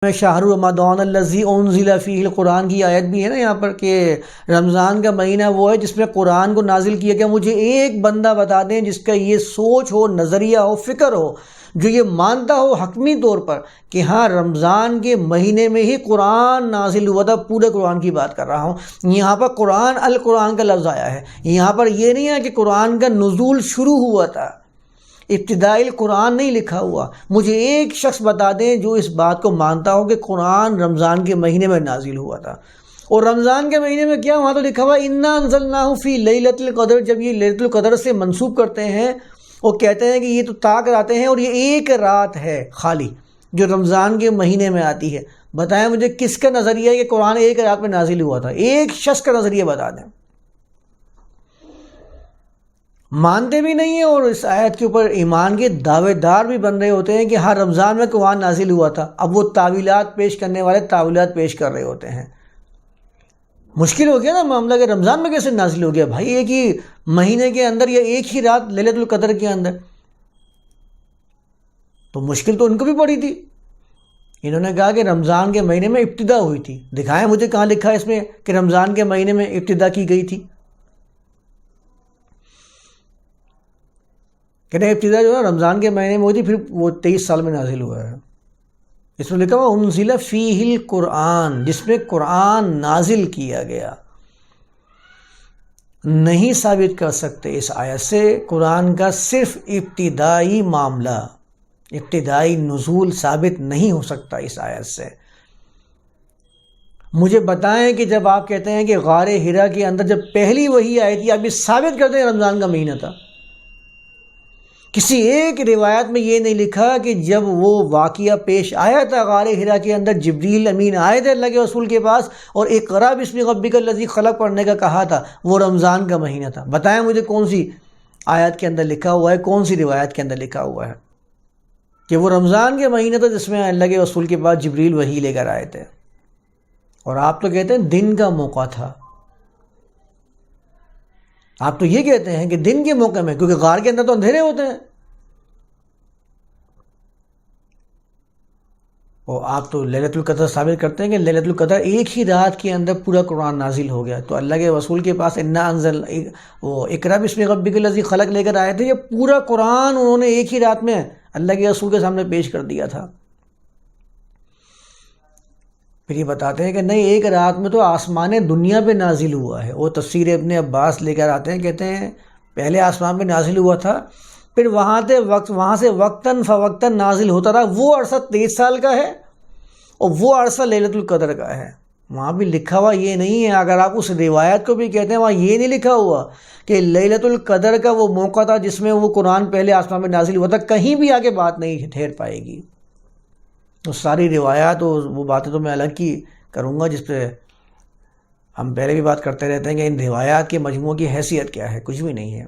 میں شہر رمضان الذی انزل فیہ القرآن کی آیت بھی ہے نا یہاں پر کہ رمضان کا مہینہ وہ ہے جس میں قرآن کو نازل کیا گیا. مجھے ایک بندہ بتا دیں جس کا یہ سوچ ہو، نظریہ ہو، فکر ہو، جو یہ مانتا ہو حتمی طور پر کہ ہاں رمضان کے مہینے میں ہی قرآن نازل ہوا تھا. پورے قرآن کی بات کر رہا ہوں. یہاں پر قرآن القرآن کا لفظ آیا ہے. یہاں پر یہ نہیں ہے کہ قرآن کا نزول شروع ہوا تھا، ابتدائی قرآن نہیں لکھا ہوا. مجھے ایک شخص بتا دیں جو اس بات کو مانتا ہو کہ قرآن رمضان کے مہینے میں نازل ہوا تھا. اور رمضان کے مہینے میں کیا وہاں تو لکھا ہوا انا انزلناہ فی لیلۃ القدر. جب یہ لیلۃ القدر سے منسوب کرتے ہیں اور کہتے ہیں کہ یہ تو طاق آتے ہیں اور یہ ایک رات ہے خالی جو رمضان کے مہینے میں آتی ہے. بتائیں مجھے کس کا نظریہ ہے کہ قرآن ایک رات میں نازل ہوا تھا؟ ایک شخص کا نظریہ بتا دیں. مانتے بھی نہیں ہیں اور اس آیت کے اوپر ایمان کے دعوے دار بھی بن رہے ہوتے ہیں کہ ہر رمضان میں قرآن نازل ہوا تھا. اب وہ تعویلات پیش کرنے والے تعویلات پیش کر رہے ہوتے ہیں. مشکل ہو گیا نا معاملہ کہ رمضان میں کیسے نازل ہو گیا بھائی؟ ایک ہی مہینے کے اندر یا ایک ہی رات لیلۃ القدر کے اندر. تو مشکل تو ان کو بھی پڑی تھی. انہوں نے کہا کہ رمضان کے مہینے میں ابتدا ہوئی تھی. دکھائیں مجھے کہاں لکھا ہے اس میں کہ رمضان کے مہینے میں ابتدا کی گئی تھی. کہتے ہیں ابتدا جو ہے رمضان کے مہینے میں ہوئی تھی، پھر وہ 23 سال میں نازل ہوا ہے. اس میں لکھا ہوا انزل فیہ القرآن، جس میں قرآن نازل کیا گیا. نہیں ثابت کر سکتے اس آیت سے قرآن کا صرف ابتدائی معاملہ، ابتدائی نزول ثابت نہیں ہو سکتا اس آیت سے. مجھے بتائیں کہ جب آپ کہتے ہیں کہ غار حرا کے اندر جب پہلی وحی آئی تھی، آپ یہ ثابت کرتے ہیں رمضان کا مہینہ تھا. کسی ایک روایت میں یہ نہیں لکھا کہ جب وہ واقعہ پیش آیا تھا غار حرا کے اندر، جبریل امین آئے تھے اللہ کے رسول کے پاس اور اقرا باسم ربک الذی خلق پڑھنے کا کہا تھا، وہ رمضان کا مہینہ تھا. بتائیں مجھے کون سی آیت کے اندر لکھا ہوا ہے، کون سی روایت کے اندر لکھا ہوا ہے کہ وہ رمضان کے مہینہ تھا جس میں اللہ کے رسول کے پاس جبریل وحی لے کر آئے تھے؟ اور آپ تو کہتے ہیں دن کا موقع تھا. آپ تو یہ کہتے ہیں کہ دن کے موقع میں، کیونکہ غار کے اندر تو اندھیرے ہوتے ہیں. اور آپ تو لیلۃ القدر ثابت کرتے ہیں کہ لیلۃ القدر ایک ہی رات کے اندر پورا قرآن نازل ہو گیا. تو اللہ کے رسول کے پاس انا انزل وہ اقرا باسم ربک الذی خلق لے کر آئے تھے. یہ پورا قرآن انہوں نے ایک ہی رات میں اللہ کے رسول کے سامنے پیش کر دیا تھا. پھر یہ بتاتے ہیں کہ نہیں، ایک رات میں تو آسمان دنیا پہ نازل ہوا ہے. وہ تفسیر ابن عباس لے کر آتے ہیں، کہتے ہیں پہلے آسمان پہ نازل ہوا تھا، پھر وہاں سے وقتاً فوقتاً نازل ہوتا رہا. وہ عرصہ 23 سال کا ہے اور وہ عرصہ لیلۃ القدر کا ہے. وہاں بھی لکھا ہوا یہ نہیں ہے. اگر آپ اس روایت کو بھی کہتے ہیں، وہاں یہ نہیں لکھا ہوا کہ لیلۃ القدر کا وہ موقع تھا جس میں وہ قرآن پہلے آسمان میں نازل ہوا تھا. کہیں بھی آگے بات نہیں ٹھہر پائے گی. تو ساری روایات اور وہ باتیں تو میں الگ کی کروں گا، جس پہ ہم پہلے بھی بات کرتے رہتے ہیں کہ ان روایات کے مجموعے کی حیثیت کیا ہے. کچھ بھی نہیں ہے.